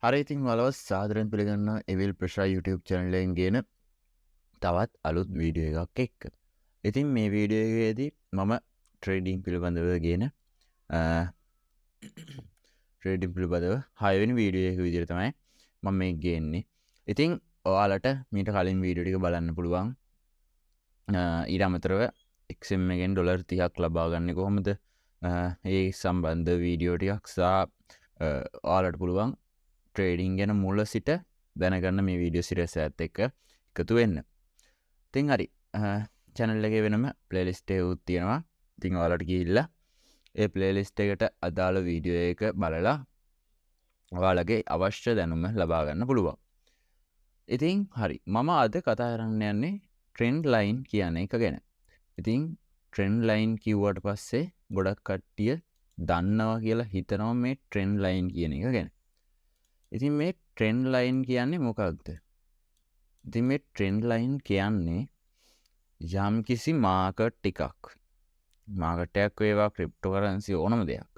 හරි ඉතින් ඔයාලව සාදරයෙන් පිළිගන්නවා එවිල් ප්‍රශා YouTube channel එකෙන් ගෙන තවත් අලුත් වීඩියෝ එකක් එක්ක. ඉතින් මේ වීඩියෝ එකේදී මම ට්‍රේඩින් පිළිබඳව ගෙන ට්‍රේඩින් පිළිබඳව 6 වෙනි වීඩියෝ එක විදිහට තමයි මම මේක ගේන්නේ. ඉතින් ඔයාලට මීට කලින් වීඩියෝ ටික බලන්න පුළුවන්. ඊට අමතරව XM එකෙන් ඩොලර් 30ක් ලබා ගන්න කොහොමද? ඒ සම්බන්ධ වීඩියෝ ටිකක් සහ ඔයාලට පුළුවන් ට්‍රේඩින් ගැන මුල සිට දැනගන්න මේ වීඩියෝ සිරියස් එකත් එක්ක එකතු වෙන්න. ඉතින් හරි channel එකේ වෙනම playlist එකක් තියෙනවා. ඉතින් ඔයාලට ගිහිල්ලා ඒ playlist එකට අදාළ වීඩියෝ එක බලලා ඔයාලගේ අවශ්‍ය දැනුම ලබා ගන්න පුළුවන්. ඉතින් හරි මම අද කතා කරන්න යන්නේ ට්‍රෙන්ඩ් ලයින් කියන එක ගැන. ඉතින් ට්‍රෙන්ඩ් ලයින් කිව්වට පස්සේ ගොඩක් කට්ටිය දන්නවා කියලා හිතනවා මේ ට්‍රෙන්ඩ් ලයින් කියන එක ගැන. ඉතින් මේ ට්‍රෙන්ඩ් ලයින් කියන්නේ මොකක්ද? ඉතින් මේ ට්‍රෙන්ඩ් ලයින් කියන්නේ යම් කිසි මාකට් එකක්. මාකට් එකක් වේවා ක්‍රිප්ටෝ කරන්සි ඕනම දෙයක්.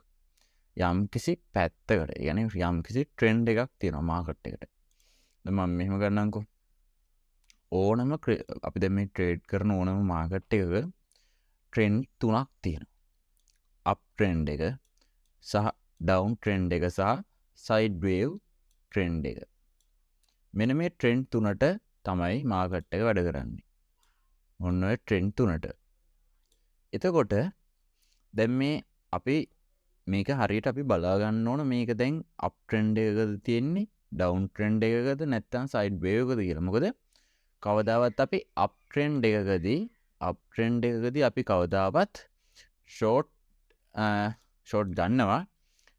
යම් කිසි පැත්තකට, يعني යම් කිසි ට්‍රෙන්ඩ් එකක් තියෙනවා මාකට් එකට. දැන් මම මෙහෙම ගන්නම්කෝ. ඕනම අපි දැන් මේ ට්‍රේඩ් කරන ඕනම මාකට් එකක ට්‍රෙන්ඩ් තුනක් තියෙනවා. අප් ට්‍රෙන්ඩ් එක සහ ඩවුන් ට්‍රෙන්ඩ් එක සහ සයිඩ් වේව් ට්‍රෙන්ඩ් එක. මෙන්න මේ ට්‍රෙන්ඩ් තුනට තමයි මාකට් එක වැඩ කරන්නේ. ඔන්න ඔය ට්‍රෙන්ඩ් තුනට. එතකොට දැන් මේ අපි මේක හරියට අපි බලා ගන්න ඕන මේක දැන් අප් ට්‍රෙන්ඩ් එකකද තියෙන්නේ ඩවුන් ට්‍රෙන්ඩ් එකකද නැත්නම් සයිඩ් වේව් එකකද කියලා. මොකද කවදාවත් අපි අප් ට්‍රෙන්ඩ් එකකදී අපි කවදාවත් ෂෝට් ගන්නවා.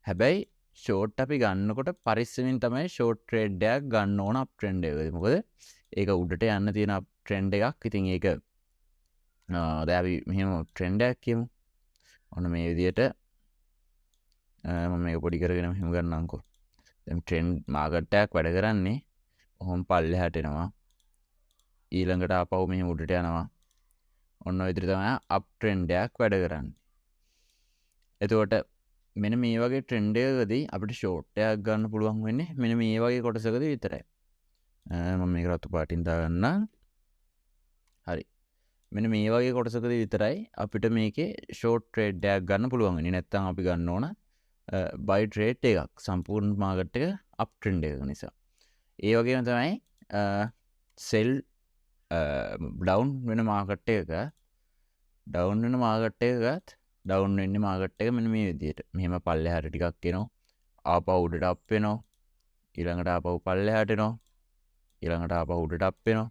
හැබැයි ෂෝට් අපි ගන්නකොට පරිස්සමින් තමයි ෂෝට් ට්‍රේඩ් එකක් ගන්න ඕන අප් ට්‍රෙන්ඩ් එකකදී. මොකද ඒක උඩට යන්න තියෙන අප් ට්‍රෙන්ඩ් එකක්. ඉතින් ඒක දැන් අපි මෙහෙම ට්‍රෙන්ඩ් එකක් කියමු. ඔන්න මේ විදිහට මම මේක පොඩි කරගෙන මෙහෙම ගන්නම්කෝ. දැන් ට්‍රෙන්ඩ් මාකට් එකක් වැඩ කරන්නේ ඔහොම පල්ලෙහාට එනවා. ඊළඟට ආපහු මෙහෙම උඩට යනවා. ඔන්න ඔය විදිහට තමයි අප් ට්‍රෙන්ඩ් එකක් වැඩ කරන්නේ. එතකොට මෙන්න මේ වගේ ට්‍රෙන්ඩ් එකකදී අපිට ෂෝට් එකක් ගන්න පුළුවන් වෙන්නේ මෙන්න මේ වගේ කොටසකදී විතරයි. මම මේක රතු පාටින් දාගන්නම්. හරි. මෙන්න මේ වගේ කොටසකදී විතරයි අපිට මේකේ ෂෝට් ට්‍රේඩ් එකක් ගන්න පුළුවන් වෙන්නේ. නැත්නම් අපි ගන්න ඕන බයි ට්‍රේඩ් එකක් සම්පූර්ණ මාකට් එක අප් ට්‍රෙන්ඩ් එකක නිසා. ඒ වගේම තමයි සෙල් ඩවුන් වෙන මාකට් එකක ඩවුන් වෙන මාකට් එකකත් ඩවුන් වෙන්නේ මාකට් එක මෙන්න මේ විදිහට. මෙහෙම පල්ලෙහාට ටිකක් එනවා. ආපහු උඩට අප් වෙනවා. ඊළඟට ආපහු පල්ලෙහාට එනවා. ඊළඟට ආපහු උඩට අප් වෙනවා.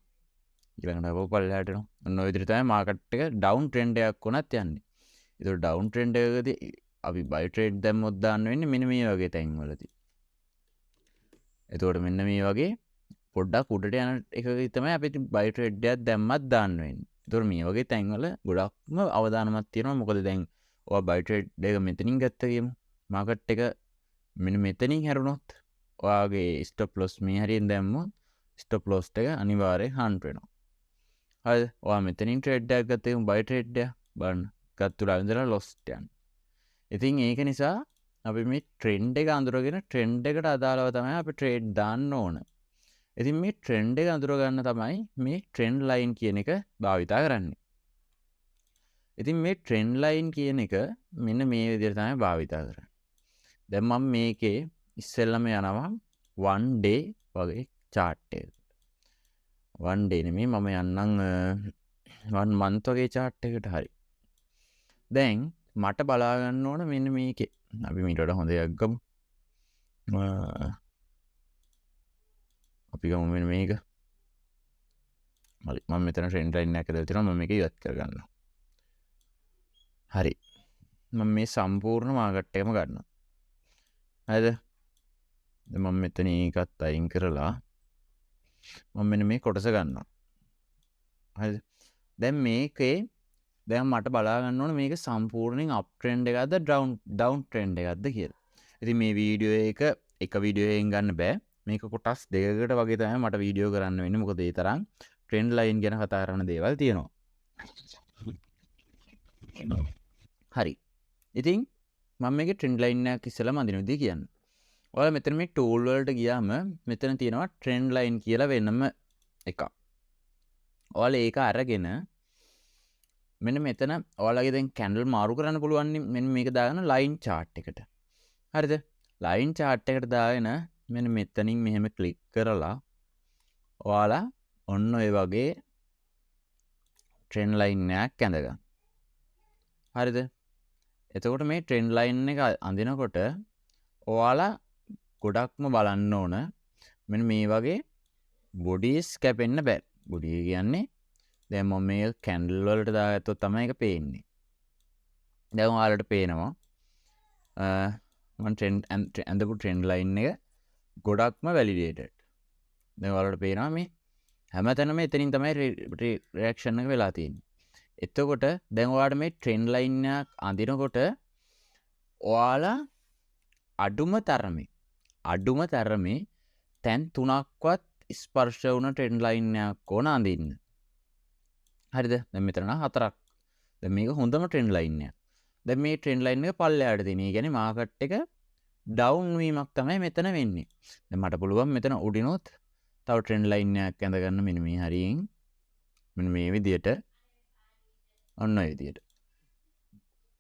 ඊළඟට ආපහු පල්ලෙහාට එනවා. ඔන්න ඔය විදිහට තමයි මාකට් එක ඩවුන් ට්‍රෙන්ඩ් එකක් වුණත් යන්නේ. ඒතකොට ඩවුන් ට්‍රෙන්ඩ් එකකදී අපි බයි ට්‍රේඩ් දැම්මොත් දාන්න වෙන්නේ මෙන්න මේ වගේ තැන්වලදී. එතකොට මෙන්න මේ වගේ පොඩ්ඩක් උඩට යන එකකදී තමයි අපි බයි ට්‍රේඩ් එකක් දැම්මත් දාන්න වෙන්නේ. ඒතකොට මේ වගේ තැන්වල ගොඩක්ම අවධානමක් තියෙනවා. මොකද දැන් ඔයා බයි ට්‍රේඩ් එක මෙතනින් ගත්ත කියමු. මාකට් එක මෙන්න මෙතනින් හැරුණොත් ඔයාගේ ස්ටොප් ලොස් මේ හරියෙන් දැම්මොත් ස්ටොප් ලොස් එක අනිවාර්යෙන් හන්ට් වෙනවා. හරිද? ඔයා මෙතනින් ට්‍රේඩ් එකක් ගත්ත කියමු බයි ට්‍රේඩ් එක බලන්න. ගත්තුලා ඉඳලා ලොස් යනවා. ඉතින් ඒක නිසා අපි මේ ට්‍රෙන්ඩ් එක අඳුරගෙන ට්‍රෙන්ඩ් එකට අදාළව තමයි අපි ට්‍රේඩ් දාන්න ඕන. ඉතින් මේ ට්‍රෙන්ඩ් එක අඳුර ගන්න තමයි මේ ට්‍රෙන්ඩ් ලයින් කියන එක භාවිතා කරන්නේ. ඉතින් මේ ට්‍රෙන්ඩ් ලයින් කියන එක මෙන්න මේ විදිහට තමයි භාවිතා කරන්නේ. දැන් මම මේකේ ඉස්සෙල්ලම යනවා 1 day වගේ chart එකකට. 1 day නෙමෙයි මම යන්නම් 1 month වගේ chart එකකට හරි. දැන් මට බලා ගන්න ඕන මෙන්න මේකේ. අපි මීට වඩා හොඳ එකක් ගමු. අපි ගමු මෙන්න මේක. හරි මම මෙතන ට්‍රෙන්ඩ් ලයින් එකක් දාලා තියෙනවා. මම මේක ඉවත් කරගන්නවා. හරි. මම මේ සම්පූර්ණ මාකට් එකම ගන්නවා. හරිද? දැන් මම මෙතන එකත් අයින් කරලා මම මෙන්න මේ කොටස ගන්නවා. හරිද? දැන් මේකේ දැන් මට බලා ගන්න ඕන මේක සම්පූර්ණයෙන් අප් ට්‍රෙන්ඩ් එකක්ද ඩවුන් ට්‍රෙන්ඩ් එකක්ද කියලා. ඉතින් මේ වීඩියෝ එක වීඩියෝ එකෙන් ගන්න බෑ. මේක කොටස් දෙකකට වගේ තමයි මට වීඩියෝ කරන්න වෙන්නේ. මොකද ඒ තරම් ට්‍රෙන්ඩ් ලයින් ගැන කතා කරන දේවල් තියෙනවා. හරි. ඉතින් මම මේකේ ට්‍රෙන්ඩ් ලයින් එකක් ඉස්සෙල්ලාම අඳින විදිහ කියන්න. ඔයාලා මෙතන මේ ටූල් වලට ගියාම මෙතන තියෙනවා ට්‍රෙන්ඩ් ලයින් කියලා වෙනම එකක්. ඔයාලා ඒක අරගෙන මෙන්න මෙතන ඔයාලගේ දැන් කැන්ඩල් මාරු කරන්න පුළුවන් නේ. මෙන්න මේක දාගෙන ලයින් chart එකට. හරිද? ලයින් chart එකට දාගෙන මෙන්න මෙතනින් මෙහෙම ක්ලික් කරලා ඔයාලා ඔන්න ඔය වගේ ට්‍රෙන්ඩ් ලයින් එකක් ඇඳගන්න. හරිද? එතකොට මේ ට්‍රෙන්ඩ් ලයින් එක අඳිනකොට ඔයාලා ගොඩක්ම බලන්න ඕන මෙන්න මේ වගේ බොඩීස් කැපෙන්න බෑ. බොඩිය කියන්නේ දැන් මම මේ කැන්ඩල් වලට දාගත්තොත් තමයි ඒක පේන්නේ. දැන් ඔයාලට පේනවා මම ඇඳපු ට්‍රෙන්ඩ් ලයින් එක ගොඩක්ම වැලිඩේටඩ්. දැන් ඔයාලට පේනවා මේ හැමතැනම එතනින් තමයි රියැක්ෂන් එක වෙලා තියෙන්නේ. එතකොට දැන් ඔයාලට මේ ට්‍රෙන්ඩ් ලයින් එක අඳිනකොට ඔයාලා අඩුම තරමේ තැන් 3ක්වත් ස්පර්ශ වුණ ට්‍රෙන්ඩ් ලයින් එකක් ඕන අඳින්න. හරිද? දැන් මෙතන 4ක්. දැන් මේක හොඳම ට්‍රෙන්ඩ් ලයින් එකක්. දැන් මේ ට්‍රෙන්ඩ් ලයින් එක පල්ලෙහාට තියෙන. ඒ කියන්නේ මාකට් එක ඩවුන් වීමක් තමයි මෙතන වෙන්නේ. දැන් මට පුළුවන් මෙතන උඩිනොත් තව ට්‍රෙන්ඩ් ලයින් එකක් ඇඳ ගන්න මෙන්න මේ හරියෙන්. මෙන්න මේ විදියට. ඔන්න ඔය විදියට.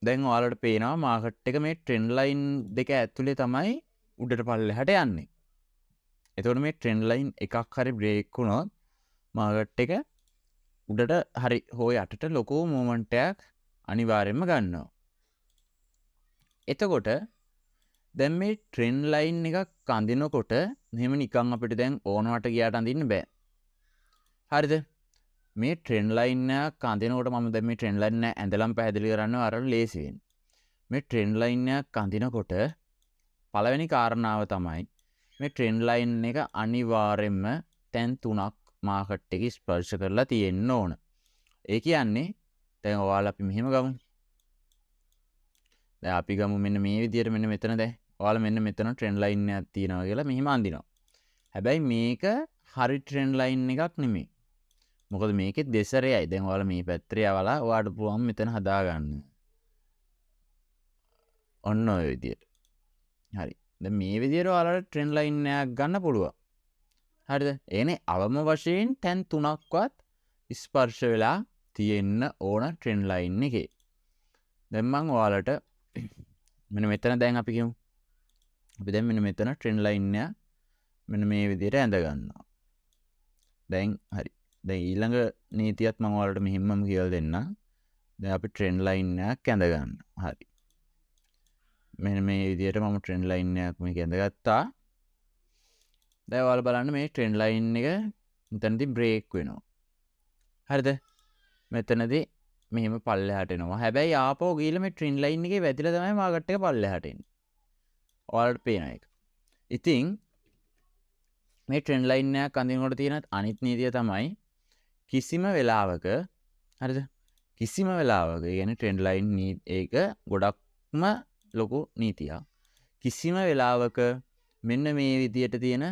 දැන් ඔයාලට පේනවා මාකට් එක මේ ට්‍රෙන්ඩ් ලයින් දෙක ඇතුලේ තමයි උඩට පල්ලෙහාට යන්නේ. එතකොට මේ ට්‍රෙන්ඩ් ලයින් එකක් හරි බ්‍රේක් වුණොත් මාකට් එක උඩට හරි හෝ යටට ලොකු මොමන්ට් එකක් අනිවාර්යයෙන්ම ගන්නවා. එතකොට දැන් මේ ට්‍රෙන්ඩ් ලයින් එකක් අඳිනකොට මෙහෙම නිකන් අපිට දැන් ඕනවට ගියාට අඳින්න බෑ. හරිද? මේ ට්‍රෙන්ඩ් ලයින් එකක් අඳිනකොට මම දැන් මේ ට්‍රෙන්ඩ් ලයින් එක ඇඳලම් පැහැදිලි කරන්නවා අර ලේසි වෙන්නේ. මේ ට්‍රෙන්ඩ් ලයින් එකක් අඳිනකොට පළවෙනි කාරණාව තමයි මේ ට්‍රෙන්ඩ් ලයින් එක අනිවාර්යයෙන්ම තැන් 3ක් මාකට් එක ස්පර්ශ කරලා තියෙන්න ඕන. ඒ කියන්නේ දැන් ඔයාලා අපි මෙහෙම ගමු. දැන් අපි ගමු මෙන්න මේ විදියට මෙන්න මෙතන දැන් ඔයාලා මෙන්න මෙතන ට්‍රෙන්ඩ් ලයින් එකක් තියෙනවා කියලා මෙහෙම අඳිනවා. හැබැයි මේක හරි ට්‍රෙන්ඩ් ලයින් එකක් නෙමෙයි. මොකද මේකේ දෙසරයයි. දැන් ඔයාලා මේ පැත්තට යවලා ඔයාලට පුළුවන් මෙතන හදාගන්න. ඔන්න ඔය විදියට. හරි. දැන් මේ විදියට ඔයාලට ට්‍රෙන්ඩ් ලයින් එකක් ගන්න පුළුවන්. හරිද? එනේ අවම වශයෙන් තැන් 3ක්වත් ස්පර්ශ වෙලා තියෙන්න ඕන ට්‍රෙන්ඩ් ලයින් එකේ. දැන් මම ඔයාලට මෙන්න මෙතන දැන් අපි කියමු. අපි දැන් මෙන්න මෙතන ට්‍රෙන්ඩ් ලයින් එක මෙන්න මේ විදියට ඇඳ ගන්නවා. දැන් හරි. දැන් ඊළඟ නීතියත් මම ඔයාලට මෙහෙමම කියලා දෙන්නම්. දැන් අපි ට්‍රෙන්ඩ් ලයින් එකක් ඇඳ ගන්නවා. හරි. මෙන්න මේ විදියට මම ට්‍රෙන්ඩ් ලයින් එකක් මේක ඇඳගත්තා. දැන් ඔයාලා බලන්න මේ ට්‍රෙන්ඩ් ලයින් එක මෙතනදී බ්‍රේක් වෙනවා. හරිද? මෙතනදී මෙහෙම පල්ලෙහාට එනවා. හැබැයි ආපහු ගිහලා මේ ට්‍රෙන්ඩ් ලයින් එකේ වැදිලා තමයි මාකට් එක පල්ලෙහාට එන්නේ. ඔයාලට පේන එක. ඉතින් මේ ට්‍රෙන්ඩ් ලයින් එකක් අඳිනකොට තියෙන අනිත් නීතිය තමයි කිසිම වෙලාවක හරිද? කිසිම වෙලාවක කියන්නේ ට්‍රෙන්ඩ් ලයින් ඒක ගොඩක්ම ලොකු නීතියක්. කිසිම වෙලාවක මෙන්න මේ විදියට තියෙන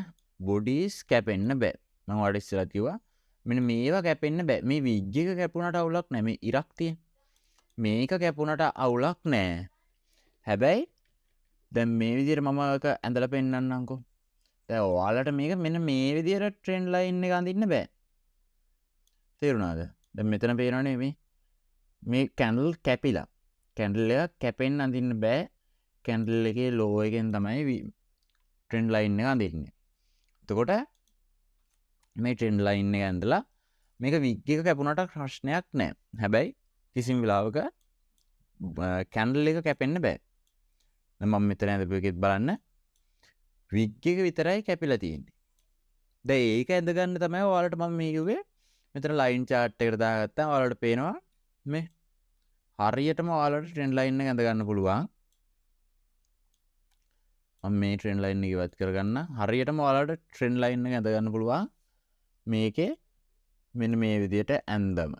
බොඩීස් කැපෙන්න බෑ. මම ඔයාලට ඉස්සෙල්ලා කිව්වා මෙන්න මේවා කැපෙන්න බෑ. මේ විග් එක කැපුණාට අවුලක් නැහැ. මේ ඉරක් තියෙන. මේක කැපුණාට අවුලක් නැහැ. හැබැයි දැන් මේ විදියට මම එක ඇඳලා පෙන්නන්නම්කෝ. දැන් ඔයාලට මේක මෙන්න මේ විදියට ට්‍රෙන්ඩ් ලයින් එක අඳින්න බෑ. තේරුණාද? දැන් මෙතන පේනවනේ මේ කැන්ඩල් කැපිලා. කැන්ඩල් එක කැපෙන්න අඳින්න බෑ. කැන්ඩල් එකේ ලෝ එකෙන් තමයි ට්‍රෙන්ඩ් ලයින් එක අඳින්නේ. එතකොට මේ ට්‍රෙන්ඩ් ලයින් එක ඇඳලා මේක විග් එක කැපුණාට ප්‍රශ්නයක් නැහැ. හැබැයි කිසිම වෙලාවක කැන්ඩල් එක කැපෙන්න බෑ. දැන් මම මෙතන ඇඳපු එකෙත් බලන්න විග් එක විතරයි කැපිලා තියෙන්නේ. දැන් ඒක ඇඳ ගන්න තමයි ඔයාලට මම මේ කිව්වේ. මෙතන ලයින් chart එකට දාගත්තා. ඔයාලට පේනවා මේ හරියටම ඔයාලට ට්‍රෙන්ඩ් ලයින් එක ඇඳ ගන්න පුළුවන්. මම මේ ට්‍රෙන්ඩ් ලයින් එක ඉවත් කරගන්න. හරියටම ඔයාලට ට්‍රෙන්ඩ් ලයින් එක ඇඳ ගන්න පුළුවන්. මේකේ මෙන්න මේ විදියට ඇඳම.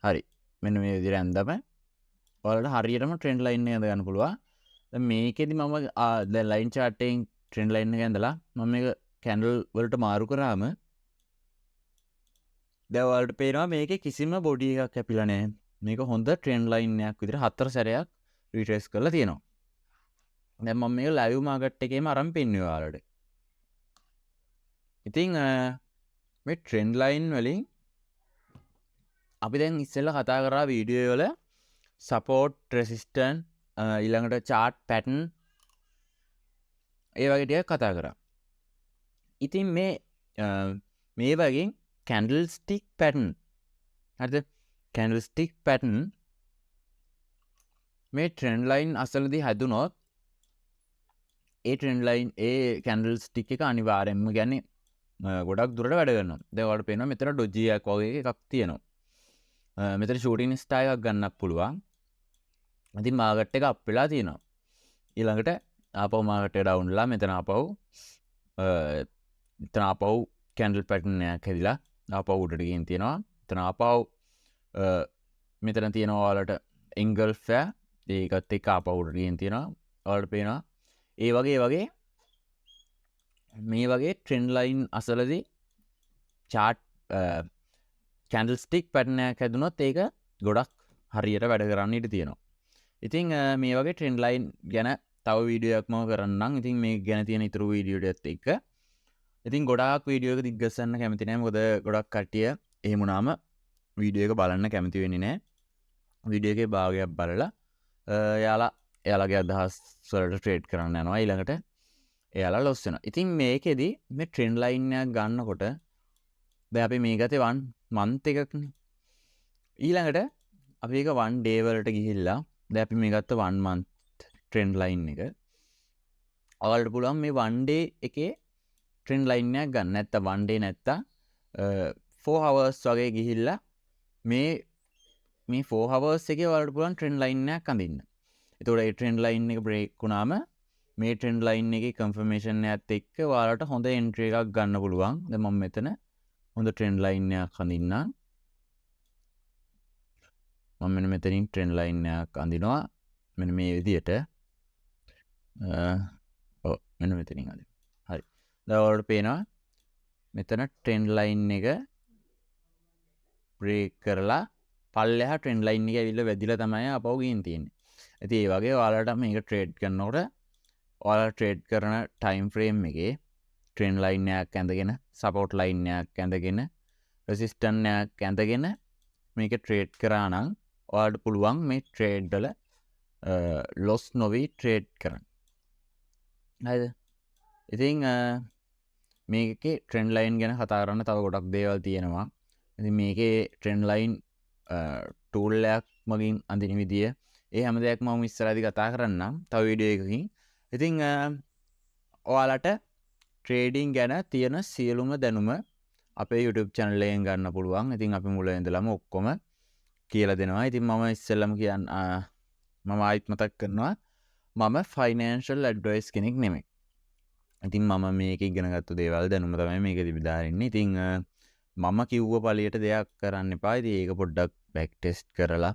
හරි. මෙන්න මේ විදියට ඇඳම ඔයාලට හරියටම ට්‍රෙන්ඩ් ලයින් එක ඇඳ ගන්න පුළුවන්. දැන් මේකෙදි මම දැන් ලයින් chart එකෙන් ට්‍රෙන්ඩ් ලයින් එක ඇඳලා මම මේක කැන්ඩල් වලට මාරු කරාම දැන් ඔයාලට පේනවා මේකේ කිසිම බොඩි එකක් කැපිලා නැහැ. මේක හොඳ ට්‍රෙන්ඩ් ලයින් එකක් විදිහට 4 සැරයක් රිට්‍රේස් කරලා තියෙනවා. දැන් මම මේක ලයිව් මාකට් එකේම අරන් පෙන්නුවේ ඔයාලට. ඉතින් මේ ට්‍රෙන්ඩ් ලයින් වලින් අපි දැන් ඉස්සෙල්ලා කතා කරා වීඩියෝ වල සපෝට් රෙසිස්ටන්ට් ඊළඟට chart pattern ඒ වගේ ටිකක් කතා කරා. ඉතින් මේ වගේ candlestick pattern හරිද? candlestick pattern මේ ට්‍රෙන්ඩ් ලයින් අසලදී හැදුනොත් ඒ ට්‍රෙන්ඩ් ලයින් ඒ candlestick එක අනිවාර්යෙන්ම කියන්නේ ගොඩක් දුරට වැඩ කරනවා. දැන් ඔයාලට පේනවා මෙතන ඩොජි එකක් වගේ එකක් තියෙනවා. මෙතන ෂූටින් ස්ටාර් එකක් ගන්නත් පුළුවන්. ඉතින් මාකට් එක අප් වෙලා තියෙනවා. ඊළඟට ආපහු මාකට් එක ඩවුන් වෙලා මෙතන ආපහු කැන්ඩල් පැටර්න් එකක් හැදිලා ආපහු උඩට ගිහින් තියෙනවා. එතන ආපහු මෙතන තියෙනවා ඔයාලට එන්ගල්ෆ් ඒකත් එක්ක ආපහු උඩට ගිහින් තියෙනවා. ඔයාලට පේනවා ඒ වගේ මේ වගේ ට්‍රෙන්ඩ් ලයින් අසලදී chart candlestick pattern එකක් හැදුනොත් ඒක ගොඩක් හරියට වැඩ කරන්න ඉඩ තියෙනවා. ඉතින් මේ වගේ ට්‍රෙන්ඩ් ලයින් ගැන තව වීඩියෝ එකක් මම කරන්නම්. ඉතින් මේ ගැන තියෙන ඊතුරු වීඩියෝ ටිකත් එක්ක. ඉතින් ගොඩාක් වීඩියෝ එක දිග්ගස්සන්න කැමති නැහැ. මොකද ගොඩක් කට්ටිය එහෙම වුණාම වීඩියෝ එක බලන්න කැමති වෙන්නේ නැහැ. වීඩියෝ එකේ භාගයක් බලලා එයාලගේ අදහස් වලට ට්‍රේඩ් කරන්න යනවා. ඊළඟට එයාලා ලොස් වෙනවා. ඉතින් මේකෙදි මේ ට්‍රෙන්ඩ් ලයින් එකක් ගන්නකොට දැන් අපි මේ ගතේ 1 month එකක්නේ. ඊළඟට අපි ඒක 1 day වලට ගිහිල්ලා දැන් අපි මේ ගත්ත 1 month ට්‍රෙන්ඩ් ලයින් එක. ඔයාලට පුළුවන් මේ 1 day එකේ ට්‍රෙන්ඩ් ලයින් එකක් ගන්න. නැත්තම් 1 day නැත්තම් 4 hours වගේ ගිහිල්ලා මේ 4 hours එකේ ඔයාලට පුළුවන් ට්‍රෙන්ඩ් ලයින් එකක් අඳින්න. එතකොට ඒ ට්‍රෙන්ඩ් ලයින් එක බ්‍රේක් වුණාම මේ ට්‍රෙන්ඩ් ලයින් එකේ කන්ෆර්මේෂන් එකත් එක්ක ඔයාලට හොඳ එන්ට්‍රි එකක් ගන්න පුළුවන්. දැන් මම මෙතන හොඳ ට්‍රෙන්ඩ් ලයින් එකක් අඳින්නම්. මම මෙතනින් ට්‍රෙන්ඩ් ලයින් එකක් අඳිනවා. මෙන්න මේ විදියට. මෙන්න මෙතනින් අඳිනවා. හරි. දැන් ඔයාලට පේනවා මෙතන ට්‍රෙන්ඩ් ලයින් එක බ්‍රේක් කරලා පල්ලෙහා ට්‍රෙන්ඩ් ලයින් එක ඇවිල්ලා වැදිලා තමයි ආපහු ගිහින් තියෙන්නේ. ඉතින් ඒ වගේ ඔයාලට මේක ට්‍රේඩ් කරනකොට ඔයාලා ට්‍රේඩ් කරන ටයිම් ෆ්‍රේම් එකේ ට්‍රෙන්ඩ් ලයින් එකක් ඇඳගෙන සපෝට් ලයින් එකක් ඇඳගෙන රෙසිස්ටන්ට් එකක් ඇඳගෙන මේක ට්‍රේඩ් කරා නම් ඔයාලට පුළුවන් මේ ට්‍රේඩ් වල ලොස් නොවි ට්‍රේඩ් කරන්න. හරිද? ඉතින් මේකේ ට්‍රෙන්ඩ් ලයින් ගැන කතා කරන්න තව ගොඩක් දේවල් තියෙනවා. ඉතින් මේකේ ට්‍රෙන්ඩ් ලයින් ටූල් එකක් මගින් අඳින විදිය ඒ හැම දෙයක්ම මම ඉස්සරහදී කතා කරන්නම් තව වීඩියෝ එකකින්. ඉතින් ඔයාලට ට්‍රේඩින් ගැන තියෙන සියලුම දැනුම අපේ YouTube channel එකෙන් ගන්න පුළුවන්. ඉතින් අපි මුල ඉඳලම ඔක්කොම කියලා දෙනවා. ඉතින් මම ඉස්සෙල්ලම මම ආයිත් මතක් කරනවා මම ෆයිනෑන්ෂල් ඇඩ්වයිස් කෙනෙක් නෙමෙයි. ඉතින් මම මේක ඉගෙනගත්තු දේවල් දැනුම තමයි මේකෙදි බෙදාරින්නේ. ඉතින් මම කිව්ව පළියට දෙයක් කරන්න එපා. ඉතින් ඒක පොඩ්ඩක් බෑක් ටෙස්ට් කරලා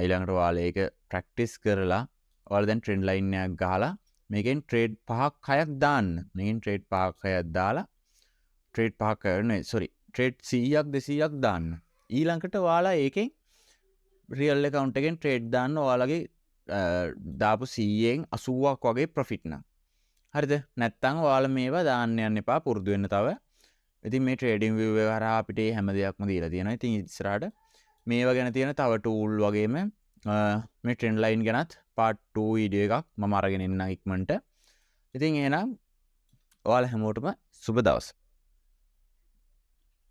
ඊළඟට ඔයාලා ඒක ප්‍රැක්ටිස් කරලා ඔයාලා දැන් ට්‍රෙන්ඩ් ලයින් එකක් ගහලා මේකෙන් ට්‍රේඩ් 5ක් 6ක් දාන්න. මේකෙන් ට්‍රේඩ් 5ක් 6ක් දාලා ට්‍රේඩ් 5ක් ට්‍රේඩ් 100ක් 200ක් දාන්න. ඊළඟට ඔයාලා ඒකෙන් රියල් account එකෙන් ට්‍රේඩ් දාන්න ඔයාලගේ දාපු 100න් 80ක් වගේ ප්‍රොෆිට් නම්. හරිද? නැත්තම් ඔයාලා මේවා දාන්න යන්න එපා පුරුදු වෙන්න තව. ඉතින් මේ ට්‍රේඩින් view එක හරහා අපිට හැම දෙයක්ම දීලා තියෙනවා. ඉතින් ඉස්සරහට මේවා ගැන තියෙන තව ටූල් වගේම මේ ට්‍රෙන්ඩ් ලයින් ගැනත් part 2 වීඩියෝ එකක් මම අරගෙන එන්නම් ඉක්මනට. ඉතින් එහෙනම් ඔයාලා හැමෝටම සුබ දවසක්.